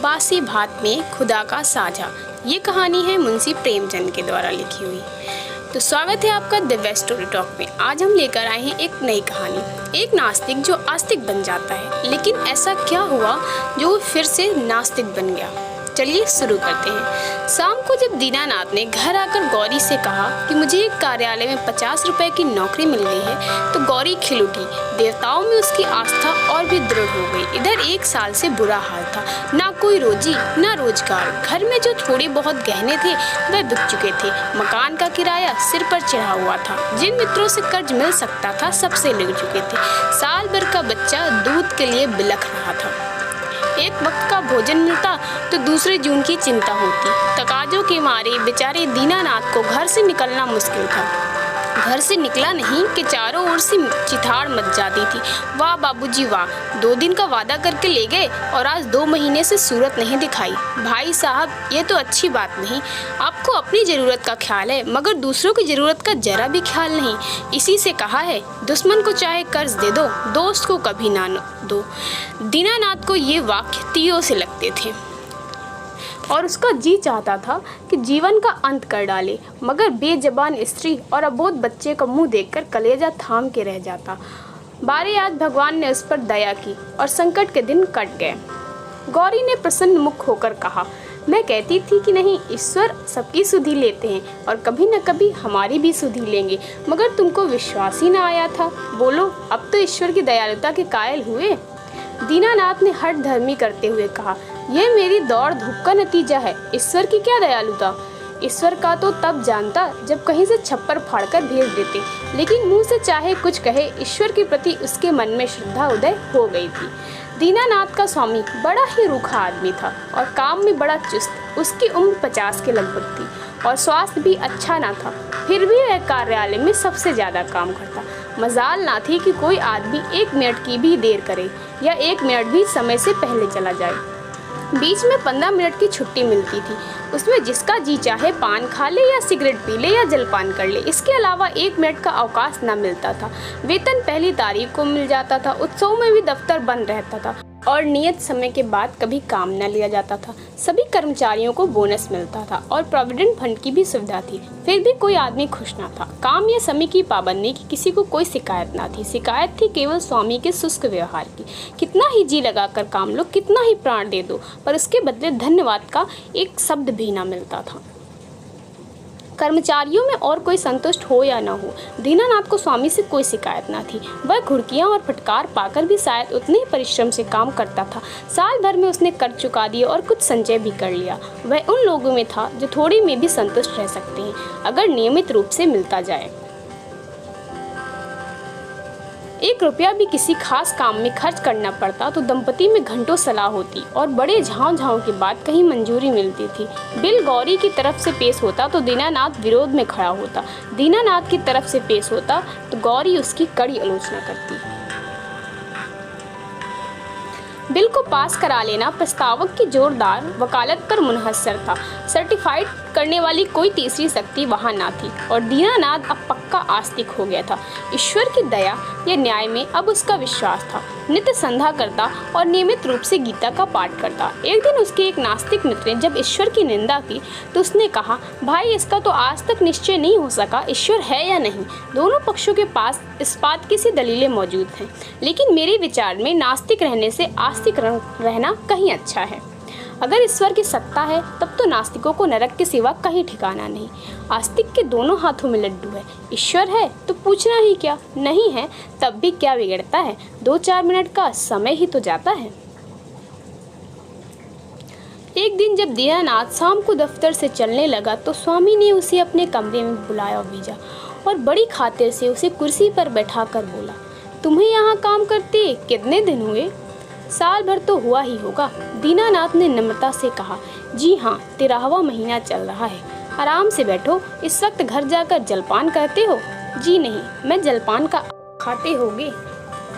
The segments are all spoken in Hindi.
बासी भात में खुदा का साझा। ये कहानी है मुंशी प्रेमचंद के द्वारा लिखी हुई। तो स्वागत है आपका दिव्य स्टोरी टॉक में। आज हम लेकर आए हैं एक नई कहानी, एक नास्तिक जो आस्तिक बन जाता है। लेकिन ऐसा क्या हुआ जो वो फिर से नास्तिक बन गया? चलिए शुरू करते हैं। शाम को जब दीनानाथ ने घर आकर गौरी से कहा कि मुझे एक कार्यालय में 50 रुपए की नौकरी मिल गई है, तो गौरी खिल उठी। देवताओं में उसकी आस्था और भी दृढ़ हो गई। इधर 1 साल से बुरा हाल था, ना कोई रोजी ना रोजगार। घर में जो थोड़े बहुत गहने थे वह बिक चुके थे। मकान का किराया सिर पर चढ़ा हुआ था। जिन मित्रों से कर्ज मिल सकता था सबसे ले चुके थे। साल भर का बच्चा दूध के लिए बिलख रहा था। एक वक्त का भोजन मिलता तो दूसरे जून की चिंता होती। तकाजों के मारे बेचारे दीनानाथ को घर से निकलना मुश्किल था। घर से निकला नहीं कि चारों ओर से चिथाड़ मच जाती थी। वाह बाबूजी वाह, 2 दिन का वादा करके ले गए और आज 2 महीने से सूरत नहीं दिखाई। भाई साहब, ये तो अच्छी बात नहीं। आपको अपनी ज़रूरत का ख्याल है मगर दूसरों की ज़रूरत का जरा भी ख्याल नहीं। इसी से कहा है, दुश्मन को चाहे कर्ज दे दो, दोस्त को कभी ना दो। दीनानाथ को ये वाक्य तीरों से लगते थे और उसका जी चाहता था कि जीवन का अंत कर डाले, मगर बेजबान स्त्री और अबोध बच्चे का मुंह देखकर कलेजा थाम के रह जाता। बारे आज भगवान ने उस पर दया की और संकट के दिन कट गए। गौरी ने प्रसन्न मुख होकर कहा, मैं कहती थी कि नहीं, ईश्वर सबकी सुधि लेते हैं और कभी न कभी हमारी भी सुधि लेंगे, मगर तुमको विश्वास ही न आया था। बोलो, अब तो ईश्वर की दयालुता के कायल हुए? दीनानाथ ने हठ धर्मी करते हुए कहा, यह मेरी दौड़ धूप का नतीजा है। ईश्वर की क्या दयालुता? ईश्वर का तो तब जानता जब कहीं से छप्पर फाड़कर भेज देते, लेकिन मुंह से चाहे कुछ कहे, ईश्वर के प्रति उसके मन में श्रद्धा उदय हो गई थी। दीनानाथ का स्वामी बड़ा ही रूखा आदमी था और काम में बड़ा चुस्त। उसकी उम्र 50 के लगभग थी और स्वास्थ्य भी अच्छा ना था। फिर भी वह कार्यालय में सबसे ज़्यादा काम करता। मजाल ना थी कि कोई आदमी 1 मिनट की भी देर करे या 1 मिनट भी समय से पहले चला जाए। बीच में 15 मिनट की छुट्टी मिलती थी। उसमें जिसका जी चाहे पान खा ले या सिगरेट पी ले या जलपान कर ले। इसके अलावा 1 मिनट का अवकाश न मिलता था। वेतन पहली तारीख को मिल जाता था। उत्सव में भी दफ्तर बंद रहता था और नियत समय के बाद कभी काम न लिया जाता था। सभी कर्मचारियों को बोनस मिलता था और प्रोविडेंट फंड की भी सुविधा थी। फिर भी कोई आदमी खुश ना था। काम या समय की पाबंदी की किसी को कोई शिकायत ना थी। शिकायत थी केवल स्वामी के शुष्क व्यवहार की। कितना ही जी लगाकर काम लो, कितना ही प्राण दे दो, पर उसके बदले धन्यवाद का एक शब्द भी ना मिलता था। कर्मचारियों में और कोई संतुष्ट हो या न हो, दीनानाथ को स्वामी से कोई शिकायत न थी। वह घुड़कियां और फटकार पाकर भी शायद उतने ही परिश्रम से काम करता था। साल भर में उसने कर चुका दिया और कुछ संचय भी कर लिया। वह उन लोगों में था जो थोड़े में भी संतुष्ट रह सकते हैं अगर नियमित रूप से मिलता जाए। 1 रुपया भी किसी खास काम में खर्च करना पड़ता तो दंपति में घंटों सलाह होती और बड़े झाँव के बाद कहीं मंजूरी मिलती थी। बिल गौरी की तरफ से पेश होता तो दीनानाथ विरोध में खड़ा होता। दीनानाथ की तरफ से पेश होता तो गौरी उसकी कड़ी आलोचना करती। बिल को पास करा लेना प्रस्तावक की जोरदार वकालत पर मुनहसर था। सर्टिफाइड करने वाली कोई तीसरी शक्ति वहां ना थी और दीनानाथ अब पक्का आस्तिक हो गया था। ईश्वर की दया या न्याय में अब उसका विश्वास था। नित्य संध्या करता और नियमित रूप से गीता का पाठ करता। एक दिन उसके एक नास्तिक मित्र ने जब ईश्वर की निंदा की तो उसने कहा, भाई, इसका तो आज तक निश्चय नहीं हो सका ईश्वर है या नहीं। दोनों पक्षों के पास इस बात की सी दलीलें मौजूद हैं, लेकिन मेरे विचार में नास्तिक रहने से आस्तिक रहना कहीं अच्छा है। अगर ईश्वर की सत्ता है तब तो नास्तिकों को नरक के सिवा कहीं ठिकाना नहीं। आस्तिक के दोनों हाथों में लड्डू है। ईश्वर है तो पूछना ही क्या, नहीं है तब भी क्या बिगड़ता है। 2-4 मिनट का समय ही तो जाता है। एक दिन जब दीनानाथ शाम को दफ्तर से चलने लगा तो स्वामी ने उसे अपने कमरे में बुलाया और भेजा और बड़ी खातिर से उसे कुर्सी पर बैठा कर बोला, तुम्हें यहाँ काम करते कितने दिन हुए? साल भर तो हुआ ही होगा। दीनानाथ ने नम्रता से कहा, जी हाँ, 13वां महीना चल रहा है। आराम से बैठो। इस वक्त घर जाकर जलपान करते हो? जी नहीं, मैं जलपान का खाते होगे।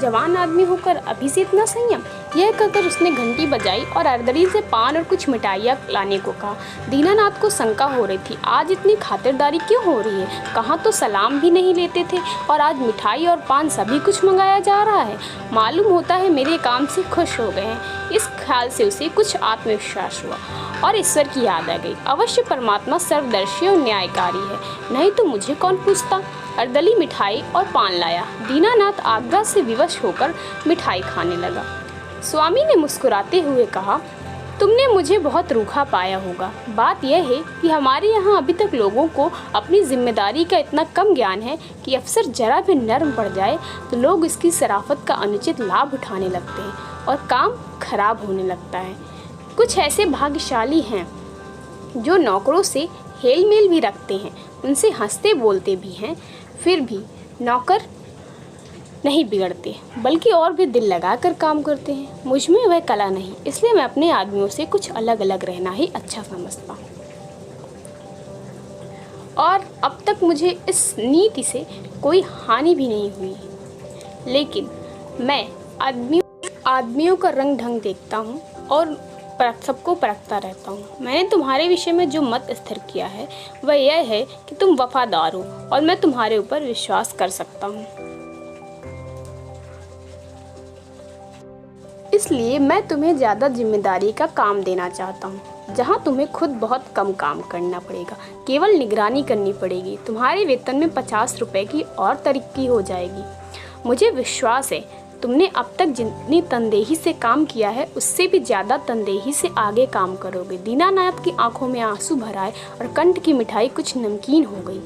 जवान आदमी होकर अभी से इतना संयम? यह कहकर उसने घंटी बजाई और अर्दली से पान और कुछ मिठाइयाँ लाने को कहा। दीनानाथ को शंका हो रही थी, आज इतनी खातिरदारी क्यों हो रही है? कहाँ तो सलाम भी नहीं लेते थे और आज मिठाई और पान सभी कुछ मंगाया जा रहा है। मालूम होता है मेरे काम से खुश हो गए हैं। इस ख्याल से उसे कुछ आत्मविश्वास हुआ और ईश्वर की याद आ गई। अवश्य परमात्मा सर्वदर्शी और न्यायकारी है, नहीं तो मुझे कौन पूछता। अर्दली मिठाई और पान लाया। दीनानाथ आज्ञा से विवश होकर मिठाई खाने लगा। स्वामी ने मुस्कुराते हुए कहा, तुमने मुझे बहुत रूखा पाया होगा। बात यह है कि हमारे यहाँ अभी तक लोगों को अपनी जिम्मेदारी का इतना कम ज्ञान है कि अफसर जरा भी नर्म पड़ जाए तो लोग इसकी शराफत का अनुचित लाभ उठाने लगते हैं और काम खराब होने लगता है। कुछ ऐसे भाग्यशाली हैं जो नौकरों से हेल मेल भी रखते हैं, उनसे हंसते बोलते भी हैं, फिर भी नौकर नहीं बिगड़ते बल्कि और भी दिल लगाकर काम करते हैं। मुझ में वह कला नहीं, इसलिए मैं अपने आदमियों से कुछ अलग अलग रहना ही अच्छा समझता हूँ और अब तक मुझे इस नीति से कोई हानि भी नहीं हुई। लेकिन मैं आदमियों का रंग ढंग देखता हूँ और सबको परखता रहता हूँ। मैंने तुम्हारे विषय में जो मत स्थिर किया है वह यह है कि तुम वफादार हो और मैं तुम्हारे ऊपर विश्वास कर सकता हूँ। इसलिए मैं तुम्हें ज़्यादा जिम्मेदारी का काम देना चाहता हूँ, जहाँ तुम्हें खुद बहुत कम काम करना पड़ेगा, केवल निगरानी करनी पड़ेगी। तुम्हारे वेतन में 50 रुपए की और तरक्की हो जाएगी। मुझे विश्वास है तुमने अब तक जितनी तनदेही से काम किया है उससे भी ज़्यादा तनदेही से आगे काम करोगे। दीनानाथ की आंखों में आंसू भर आए और कंठ की मिठाई कुछ नमकीन हो गई।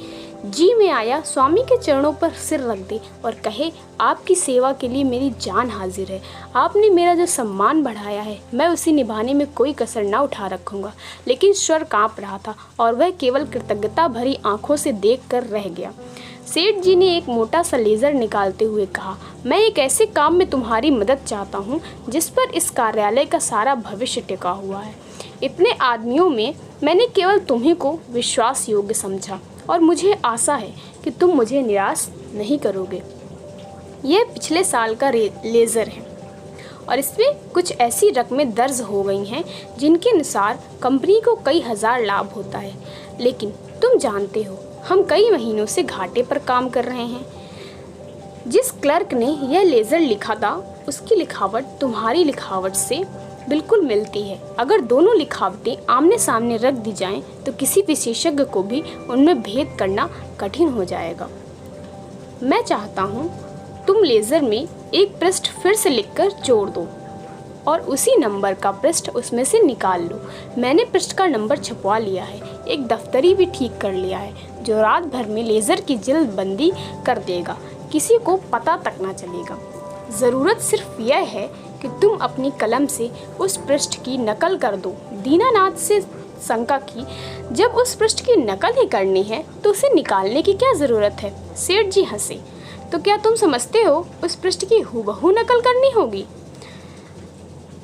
जी में आया स्वामी के चरणों पर सिर रख दे और कहे, आपकी सेवा के लिए मेरी जान हाजिर है। आपने मेरा जो सम्मान बढ़ाया है मैं उसे निभाने में कोई कसर ना उठा रखूँगा। लेकिन स्वर काँप रहा था और वह केवल कृतज्ञता भरी आंखों से देख कर रह गया। सेठ जी ने एक मोटा सा लेज़र निकालते हुए कहा, मैं एक ऐसे काम में तुम्हारी मदद चाहता हूँ जिस पर इस कार्यालय का सारा भविष्य टिका हुआ है। इतने आदमियों में मैंने केवल तुम्ही को विश्वास योग्य समझा और मुझे आशा है कि तुम मुझे निराश नहीं करोगे। यह पिछले साल का लेज़र है और इसमें कुछ ऐसी रकमें दर्ज हो गई हैं जिनके अनुसार कंपनी को कई हजार लाभ होता है। लेकिन तुम जानते हो हम कई महीनों से घाटे पर काम कर रहे हैं। जिस क्लर्क ने यह लेज़र लिखा था उसकी लिखावट तुम्हारी लिखावट से बिल्कुल मिलती है। अगर दोनों लिखावटें आमने सामने रख दी जाएं तो किसी विशेषज्ञ को भी उनमें भेद करना कठिन हो जाएगा। मैं चाहता हूँ तुम लेज़र में एक पृष्ठ फिर से लिखकर जोड़ दो और उसी नंबर का पृष्ठ उसमें से निकाल लो। मैंने पृष्ठ का नंबर छपवा लिया है, एक दफ्तरी भी ठीक कर लिया है जो रात भर में लेज़र की जल्दबंदी कर देगा, किसी को पता तक ना चलेगा। ज़रूरत सिर्फ यह है कि तुम अपनी कलम से उस पृष्ठ की नकल कर दो। दीनानाथ से शंका की, जब उस पृष्ठ की नकल ही करनी है तो उसे निकालने की क्या ज़रूरत है? सेठ जी हंसे, तो क्या तुम समझते हो उस पृष्ठ की हूबहू नकल करनी होगी?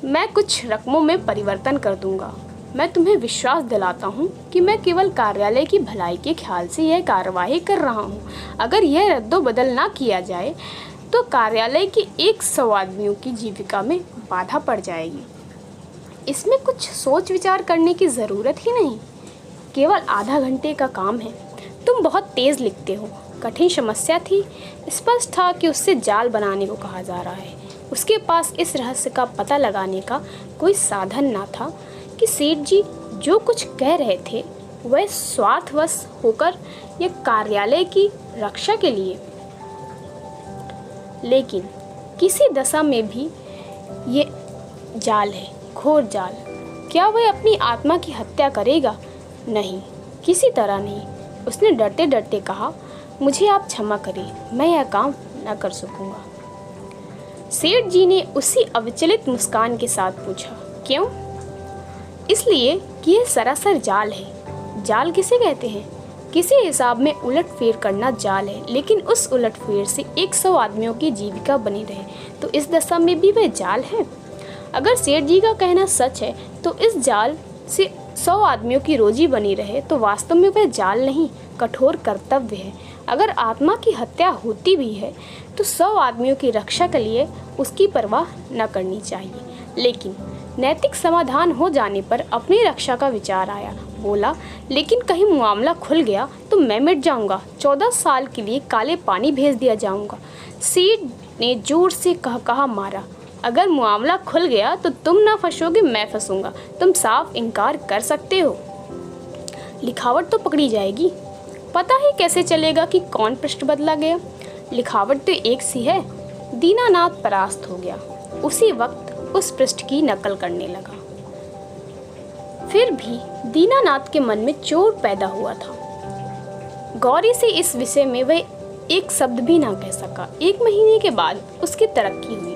मैं कुछ रकमों में परिवर्तन कर दूंगा। मैं तुम्हें विश्वास दिलाता हूँ कि मैं केवल कार्यालय की भलाई के ख्याल से यह कार्यवाही कर रहा हूँ। अगर यह रद्दोबदल ना किया जाए तो कार्यालय के 100 आदमियों की जीविका में बाधा पड़ जाएगी। इसमें कुछ सोच विचार करने की ज़रूरत ही नहीं, केवल आधा घंटे का काम है। तुम बहुत तेज़ लिखते हो। कठिन समस्या थी। स्पष्ट था कि उससे जाल बनाने को कहा जा रहा है। उसके पास इस रहस्य का पता लगाने का कोई साधन ना था कि सेठ जी जो कुछ कह रहे थे वह स्वार्थवश होकर या कार्यालय की रक्षा के लिए। लेकिन किसी दशा में भी ये जाल है, घोर जाल। क्या वह अपनी आत्मा की हत्या करेगा? नहीं, किसी तरह नहीं। उसने डरते डरते कहा, मुझे आप क्षमा करिए, मैं यह काम न कर सकूंगा। सेठ जी ने उसी अविचलित मुस्कान के साथ पूछा, क्यों? इसलिए कि यह सरासर जाल है। जाल किसे कहते हैं? किसी हिसाब में उलटफेर करना जाल है, लेकिन उस उलटफेर से 100 आदमियों की जीविका बनी रहे तो इस दशा में भी वह जाल है। अगर सेठ जी का कहना सच है तो इस जाल से 100 आदमियों की रोजी बनी रहे तो वास्तव में वह जाल नहीं, कठोर कर्तव्य है। अगर आत्मा की हत्या होती भी है तो 100 आदमियों की रक्षा के लिए उसकी परवाह न करनी चाहिए। लेकिन नैतिक समाधान हो जाने पर अपनी रक्षा का विचार आया। बोला, लेकिन कहीं मामला खुल गया तो मैं मिट जाऊंगा, 14 साल के लिए काले पानी भेज दिया जाऊंगा। सेठ ने जोर से कहा मारा, अगर मामला खुल गया तो तुम ना फंसोगे, मैं फंसूंगा। तुम साफ इनकार कर सकते हो, लिखावट तो पकड़ी जाएगी। पता ही कैसे चलेगा कि कौन पृष्ठ बदला गया? लिखावट तो एक सी है। दीनानाथ परास्त हो गया। उसी वक्त उस पृष्ठ की नकल करने लगा। फिर भी दीनानाथ के मन में चोट पैदा हुआ था। गौरी से इस विषय में वह एक शब्द भी ना कह सका। 1 महीने के बाद उसकी तरक्की हुई।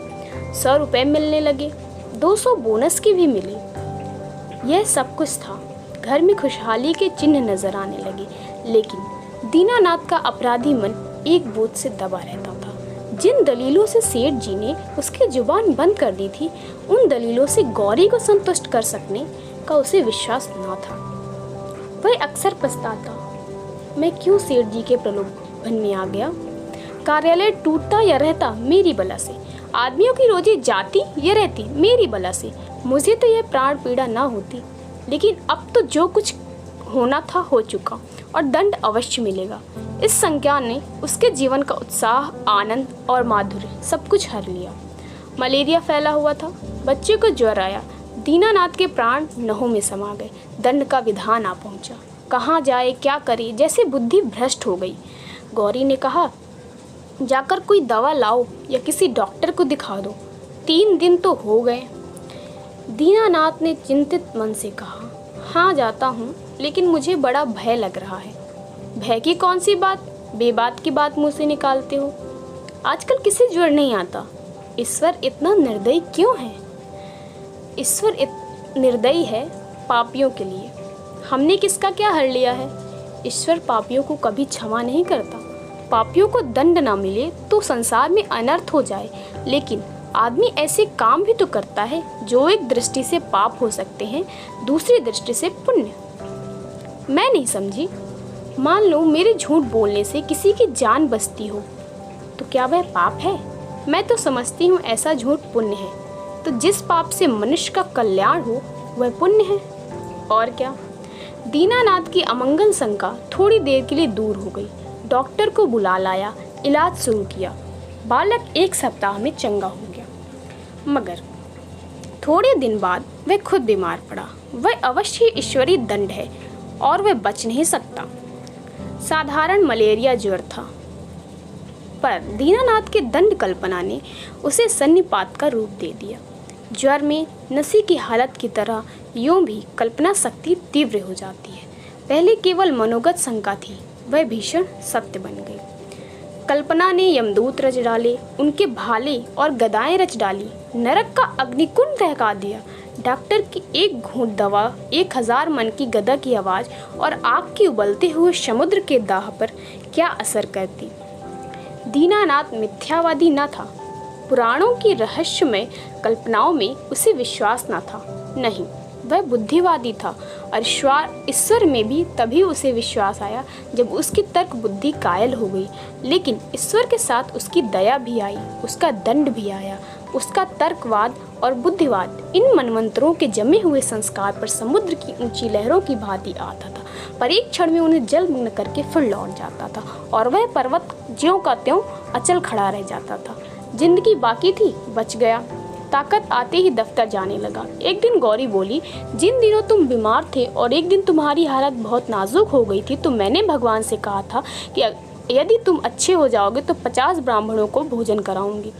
100 रुपए मिलने लगे, 200 बोनस की भी मिली। यह सब कुछ था। घर में खुशहाली के चिन्ह नजर आने लगे, लेकिन दीनानाथ का अपराधी मन एक बोझ से दबा रहता था। जिन दलीलों से सेठ जी ने उसकी जुबान बंद कर दी थी, उन दलीलों से गौरी को संतुष्ट कर सकने का उसे विश्वास न था। वह अक्सर पछताता, मैं क्यों सेठ जी के प्रलोभन में आ गया। कार्यालय टूटता या रहता मेरी बला से, आदमियों की रोजी जाती या रहती मेरी बला से। मुझे तो यह प्राण पीड़ा ना होती, लेकिन अब तो जो कुछ होना था हो चुका और दंड अवश्य मिलेगा। इस संज्ञा ने उसके जीवन का उत्साह, आनंद और माधुर्य सब कुछ हर लिया। मलेरिया फैला हुआ था, बच्चे को ज्वर आया। दीनानाथ के प्राण नहों में समा गए। दंड का विधान आ पहुंचा। कहाँ जाए, क्या करे, जैसे बुद्धि भ्रष्ट हो गई। गौरी ने कहा, जाकर कोई दवा लाओ या किसी डॉक्टर को दिखा दो। 3 दिन तो हो गए। दीनानाथ ने चिंतित मन से कहा, हाँ जाता हूँ, लेकिन मुझे बड़ा भय लग रहा है। भय की कौन सी बात, बेबात की बात मुंह से निकालते हो। आजकल किसी ज्वर नहीं आता। ईश्वर इतना निर्दयी क्यों है? ईश्वर निर्दयी है पापियों के लिए। हमने किसका क्या हर लिया है? ईश्वर पापियों को कभी क्षमा नहीं करता। पापियों को दंड ना मिले तो संसार में अनर्थ हो जाए, लेकिन आदमी ऐसे काम भी तो करता है जो एक दृष्टि से पाप हो सकते हैं, दूसरी दृष्टि से पुण्य। मैं नहीं समझी। मान लो मेरे झूठ बोलने से किसी की जान बचती हो, तो क्या वह पाप है? मैं तो समझती हूँ ऐसा झूठ पुण्य है। तो जिस पाप से मनुष्य का कल्याण हो वह पुण्य है, और क्या। दीनानाथ की अमंगल शंका थोड़ी देर के लिए दूर हो गई। डॉक्टर को बुला लाया, इलाज शुरू किया। बालक 1 सप्ताह में चंगा हो गया, मगर थोड़े दिन बाद वह खुद बीमार पड़ा। वह अवश्य ईश्वरीय दंड है और वह बच नहीं सकता। साधारण मलेरिया ज्वर था, पर दीनानाथ के दंड कल्पना ने उसे सन्निपात का रूप दे दिया। ज्वर में नसी की हालत की तरह यूं भी कल्पना शक्ति तीव्र हो जाती है। पहले केवल मनोगत शंका थी, वह भीषण सत्य बन गई। कल्पना ने यमदूत रच डाले, उनके भाले और गदाएं रच डाली, नरक का अग्निकुंड दहका दिया। डॉक्टर की एक घूंट दवा, 1000 मन की गदा की आवाज़ और आग के उबलते हुए समुद्र के दाह पर क्या असर करती। दीनानाथ मिथ्यावादी न था। पुराणों की रहस्यमय कल्पनाओं में उसे विश्वास न था। नहीं, वह बुद्धिवादी था और ईश्वर में भी तभी उसे विश्वास आया जब उसकी तर्क बुद्धि कायल हो गई। लेकिन ईश्वर के साथ उसकी दया भी आई, उसका दंड भी आया। उसका तर्कवाद और बुद्धिवाद इन मनवंतरों के जमे हुए संस्कार पर समुद्र की ऊंची लहरों की भांति आता था, पर एक क्षण में उन्हें जलमग्न करके फिर लौट जाता था और वह पर्वत ज्यों का त्यों अचल खड़ा रह जाता था। जिंदगी बाकी थी, बच गया। ताकत आते ही दफ्तर जाने लगा। एक दिन गौरी बोली, जिन दिनों तुम बीमार थे और एक दिन तुम्हारी हालत बहुत नाजुक हो गई थी, तो मैंने भगवान से कहा था कि यदि तुम अच्छे हो जाओगे तो 50 ब्राह्मणों को भोजन कराऊंगी,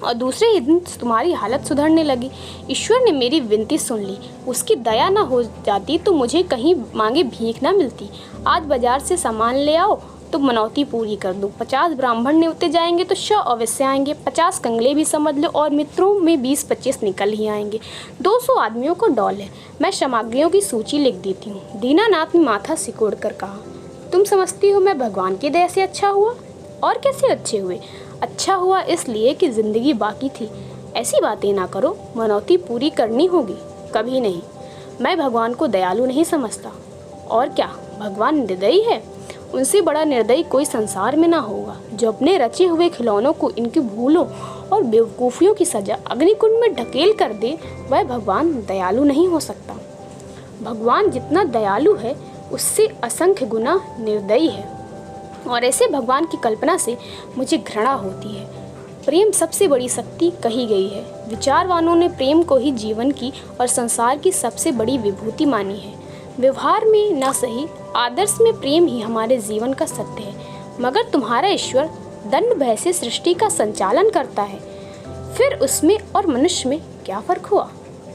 और दूसरे ही दिन तुम्हारी हालत सुधरने लगी। ईश्वर ने मेरी विनती सुन ली। उसकी दया ना हो जाती तो मुझे कहीं मांगे भीख ना मिलती। आज बाजार से सामान ले आओ तो मनौती पूरी कर दूँ। 50 ब्राह्मण नेवते जाएंगे तो 100 अवश्य आएंगे, 50 कंगले भी समझ लो, और मित्रों में 20-25 निकल ही आएंगे। 200 आदमियों को डॉल है। मैं सामग्रियों की सूची लिख देती हूँ। दीनानाथ ने माथा सिकोड़ कर कहा, तुम समझती हो मैं भगवान की दया से अच्छा हुआ? और कैसे अच्छे हुए? अच्छा हुआ इसलिए कि जिंदगी बाकी थी। ऐसी बातें ना करो, मनौती पूरी करनी होगी। कभी नहीं, मैं भगवान को दयालु नहीं समझता। और क्या, भगवान निर्दयी है? उनसे बड़ा निर्दयी कोई संसार में ना होगा, जो अपने रचे हुए खिलौनों को इनकी भूलों और बेवकूफ़ियों की सजा अग्निकुंड में ढकेल कर दे, वह भगवान दयालु नहीं हो सकता। भगवान जितना दयालु है उससे असंख्य गुना निर्दयी है, और ऐसे भगवान की कल्पना से मुझे घृणा होती है। प्रेम सबसे बड़ी शक्ति कही गई है। विचारवानों ने प्रेम को ही जीवन की और संसार की सबसे बड़ी विभूति मानी है। व्यवहार में न सही, आदर्श में प्रेम ही हमारे जीवन का सत्य है। मगर तुम्हारा ईश्वर दंड भय से सृष्टि का संचालन करता है, फिर उसमें और मनुष्य में क्या फर्क हुआ?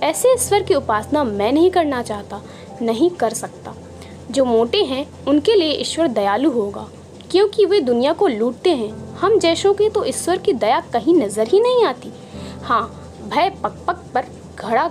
ऐसे ईश्वर की उपासना मैं नहीं करना चाहता, नहीं कर सकता। जो मोटे हैं उनके लिए ईश्वर दयालु होगा, क्योंकि वे दुनिया को लूटते हैं। हम जैसों के तो ईश्वर की दया कहीं नजर ही नहीं आती। हाँ, भय पग पग पर घड़ा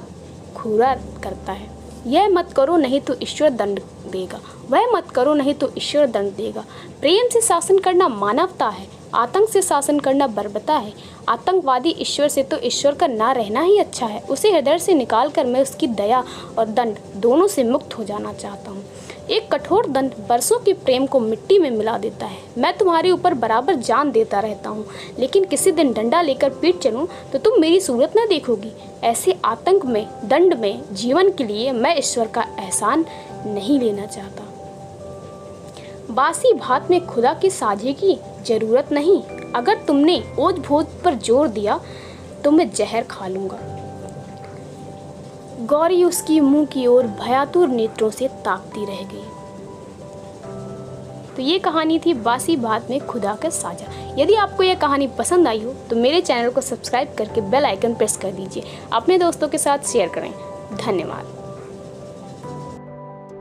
घूरा करता है। यह मत करो नहीं तो ईश्वर दंड देगा, वह मत करो नहीं तो ईश्वर दंड देगा। प्रेम से शासन करना मानवता है, आतंक से शासन करना बर्बरता है। आतंकवादी ईश्वर से तो ईश्वर का ना रहना ही अच्छा है। उसे हृदय से निकाल कर मैं उसकी दया और दंड दोनों से मुक्त हो जाना चाहता हूँ। एक कठोर दंड बरसों के प्रेम को मिट्टी में मिला देता है। मैं तुम्हारे ऊपर बराबर जान देता रहता हूँ, लेकिन किसी दिन डंडा लेकर पीट चलूँ तो तुम मेरी सूरत न देखोगी। ऐसे आतंक में, दंड में जीवन के लिए मैं ईश्वर का एहसान नहीं लेना चाहता। बासी भात में खुदा की साझे की जरूरत नहीं। अगर तुमने ओझ भोज पर जोर दिया तो मैं जहर खा लूँगा। गौरी उसकी मुंह की ओर भयातुर नेत्रों से ताकती रह गई। तो ये कहानी थी बासी भात में खुदा का साझा। यदि आपको यह कहानी पसंद आई हो तो मेरे चैनल को सब्सक्राइब करके बेल आइकन प्रेस कर दीजिए। अपने दोस्तों के साथ शेयर करें। धन्यवाद।